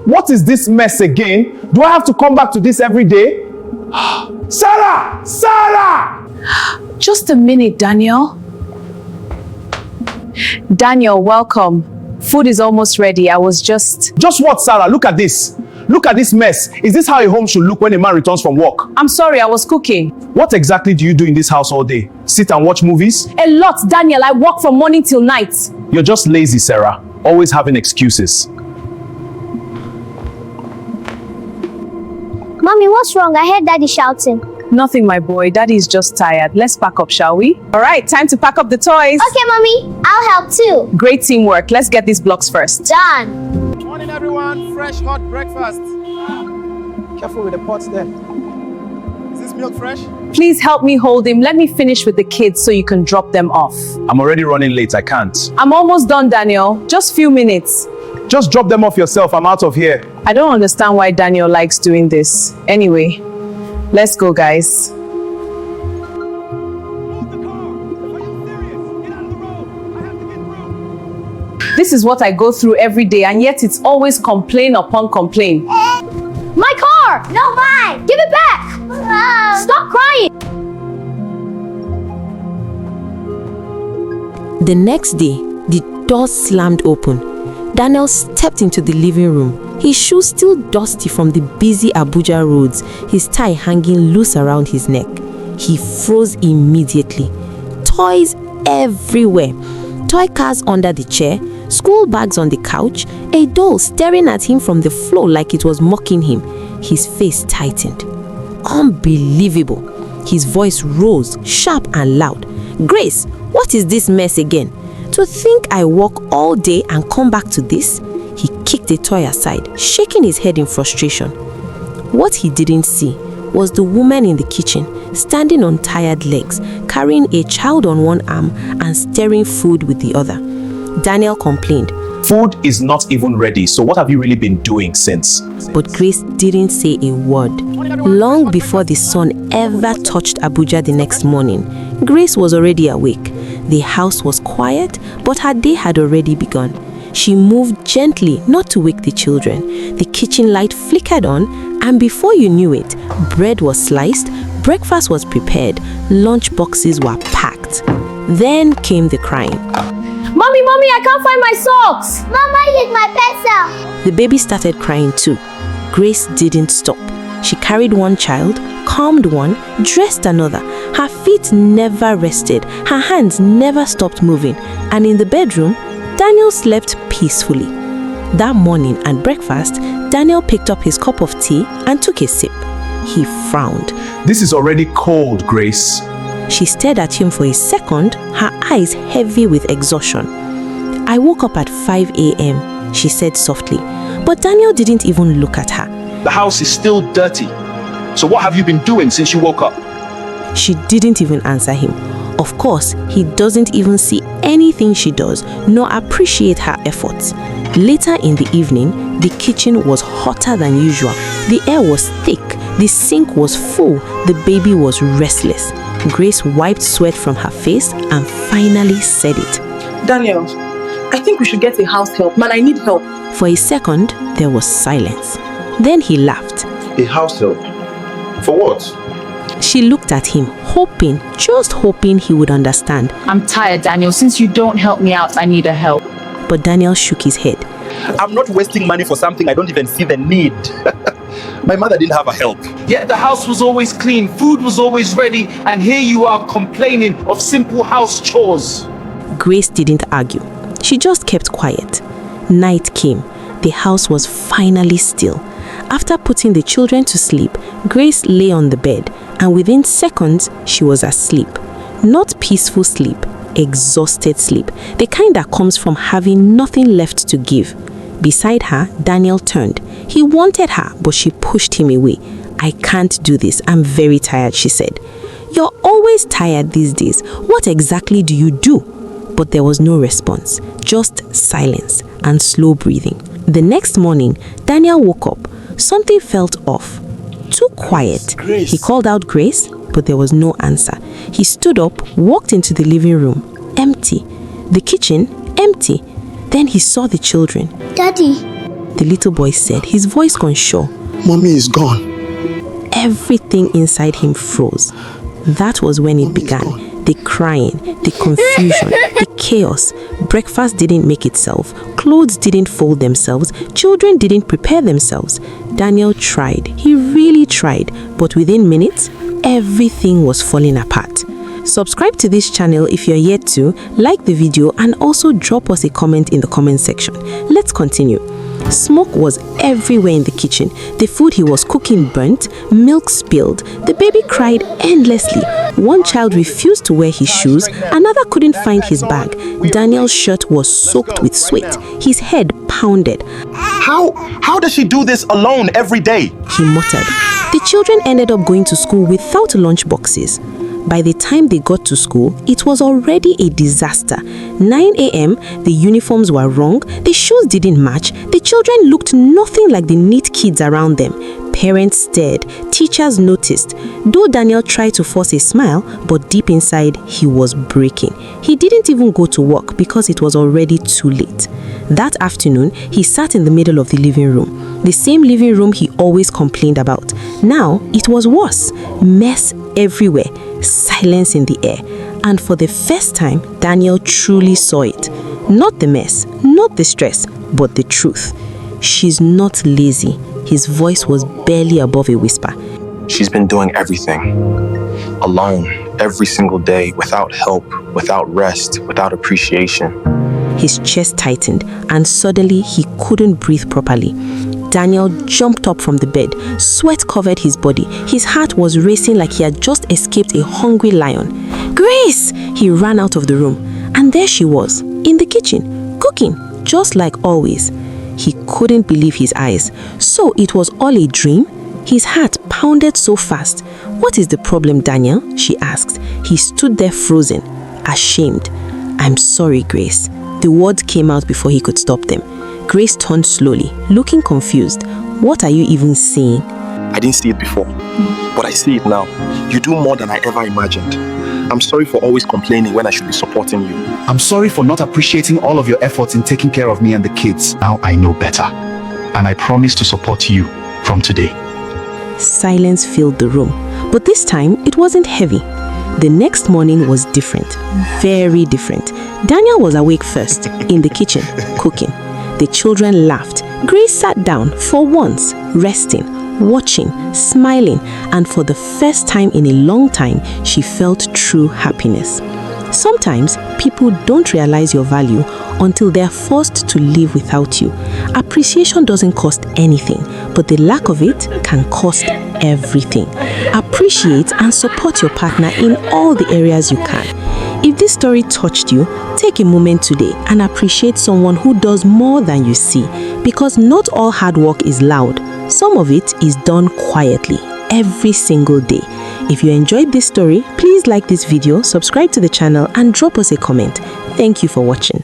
What is this mess again? Do I have to come back to this every day? Sarah! Sarah! Just a minute, Daniel. Daniel, welcome. Food is almost ready. I was just... Just what, Sarah? Look at this. Look at this mess. Is this how a home should look when a man returns from work? I'm sorry, I was cooking. What exactly do you do in this house all day? Sit and watch movies? A lot, Daniel. I work from morning till night. You're just lazy, Sarah. Always having excuses. Mommy, what's wrong? I heard Daddy shouting. Nothing, my boy. Daddy's just tired. Let's pack up, shall we? All right, time to pack up the toys. Okay, Mommy. I'll help too. Great teamwork. Let's get these blocks first. Done. Morning, everyone. Fresh, hot breakfast. Careful with the pots there. Is this milk fresh? Please help me hold him. Let me finish with the kids so you can drop them off. I'm already running late. I can't. I'm almost done, Daniel. Just few minutes. Just drop them off yourself. I'm out of here. I don't understand why Daniel likes doing this. Anyway, let's go, guys. This is what I go through every day, and yet it's always complaint upon complaint. My car! No, mine! Give it back! Stop crying! The next day, the door slammed open. Daniel stepped into the living room, his shoes still dusty from the busy Abuja roads, his tie hanging loose around his neck. He froze immediately. Toys everywhere. Toy cars under the chair, school bags on the couch, a doll staring at him from the floor like it was mocking him. His face tightened. Unbelievable. His voice rose, sharp and loud. Grace, what is this mess again? To think I work all day and come back to this? He kicked the toy aside, shaking his head in frustration. What he didn't see was the woman in the kitchen, standing on tired legs, carrying a child on one arm and stirring food with the other. Daniel complained. Food is not even ready, so what have you really been doing since? But Grace didn't say a word. Long before the sun ever touched Abuja the next morning, Grace was already awake. The house was quiet, but her day had already begun. She moved gently, not to wake the children. The kitchen light flickered on, and before you knew it, bread was sliced, breakfast was prepared, lunch boxes were packed. Then came the crying. Mommy, I can't find my socks! Mama, use my pencil! The baby started crying too. Grace didn't stop. She carried one child, calmed one, dressed another. Her feet never rested, her hands never stopped moving, and in the bedroom, Daniel slept peacefully. That morning at breakfast, Daniel picked up his cup of tea and took a sip. He frowned. This is already cold, Grace. She stared at him for a second, her eyes heavy with exhaustion. I woke up at 5 a.m., she said softly, but Daniel didn't even look at her. The house is still dirty. So what have you been doing since you woke up? She didn't even answer him. Of course, he doesn't even see anything she does, nor appreciate her efforts. Later in the evening, the kitchen was hotter than usual. The air was thick, the sink was full, the baby was restless. Grace wiped sweat from her face and finally said it. Daniel, I think we should get a house help. Man, I need help. For a second, there was silence. Then he laughed. A house help? For what? She looked at him, hoping, just hoping he would understand. I'm tired, Daniel. Since you don't help me out, I need a help. But Daniel shook his head. I'm not wasting money for something I don't even see the need. My mother didn't have a help. Yet the house was always clean, food was always ready, and here you are complaining of simple house chores. Grace didn't argue. She just kept quiet. Night came. The house was finally still. After putting the children to sleep, Grace lay on the bed, and within seconds, she was asleep. Not peaceful sleep, exhausted sleep, the kind that comes from having nothing left to give. Beside her, Daniel turned. He wanted her, but she pushed him away. I can't do this. I'm very tired, she said. You're always tired these days. What exactly do you do? But there was no response, just silence and slow breathing. The next morning, Daniel woke up. Something felt off. Too quiet. Grace. He called out Grace, but there was no answer. He stood up, walked into the living room. Empty. The kitchen, empty. Then he saw the children. Daddy, the little boy said, his voice unsure. Mommy is gone. Everything inside him froze. That was when it began. The crying, the confusion, the chaos. Breakfast didn't make itself. Clothes didn't fold themselves. Children didn't prepare themselves. Daniel tried. He really tried. But within minutes, everything was falling apart. Subscribe to this channel if you're yet to, like the video, and also drop us a comment in the comment section. Let's continue. Smoke was everywhere in the kitchen. The food he was cooking burnt, milk spilled. The baby cried endlessly. One child refused to wear his shoes, another couldn't find his bag. Daniel's shirt was soaked with sweat. His head pounded. How does she do this alone every day? He muttered. The children ended up going to school without lunch boxes. By the time they got to school, it was already a disaster. 9 a.m., the uniforms were wrong, the shoes didn't match, the children looked nothing like the neat kids around them. Parents stared, teachers noticed. Though Daniel tried to force a smile, but deep inside, he was breaking. He didn't even go to work because it was already too late. That afternoon, he sat in the middle of the living room. The same living room he always complained about. Now, it was worse. Mess everywhere. Silence in the air. And for the first time, Daniel truly saw it. Not the mess, not the stress, but the truth. She's not lazy. His voice was barely above a whisper. She's been doing everything. Alone, every single day, without help, without rest, without appreciation. His chest tightened, and suddenly he couldn't breathe properly. Daniel jumped up from the bed. Sweat covered his body. His heart was racing like he had just escaped a hungry lion. Grace! He ran out of the room. And there she was, in the kitchen, cooking, just like always. He couldn't believe his eyes. So it was all a dream? His heart pounded so fast. What is the problem, Daniel? She asked. He stood there frozen, ashamed. I'm sorry, Grace. The words came out before he could stop them. Grace turned slowly, looking confused. What are you even saying? I didn't see it before, but I see it now. You do more than I ever imagined. I'm sorry for always complaining when I should be supporting you. I'm sorry for not appreciating all of your efforts in taking care of me and the kids. Now I know better. And I promise to support you from today. Silence filled the room, but this time it wasn't heavy. The next morning was different, very different. Daniel was awake first, in the kitchen, cooking. The children laughed. Grace sat down for once, resting, watching, smiling, and for the first time in a long time, she felt true happiness. Sometimes people don't realize your value until they're forced to live without you. Appreciation doesn't cost anything, but the lack of it can cost everything. Appreciate and support your partner in all the areas you can. If this story touched you, take a moment today and appreciate someone who does more than you see, because not all hard work is loud. Some of it is done quietly, every single day. If you enjoyed this story, please like this video, subscribe to the channel, and drop us a comment. Thank you for watching.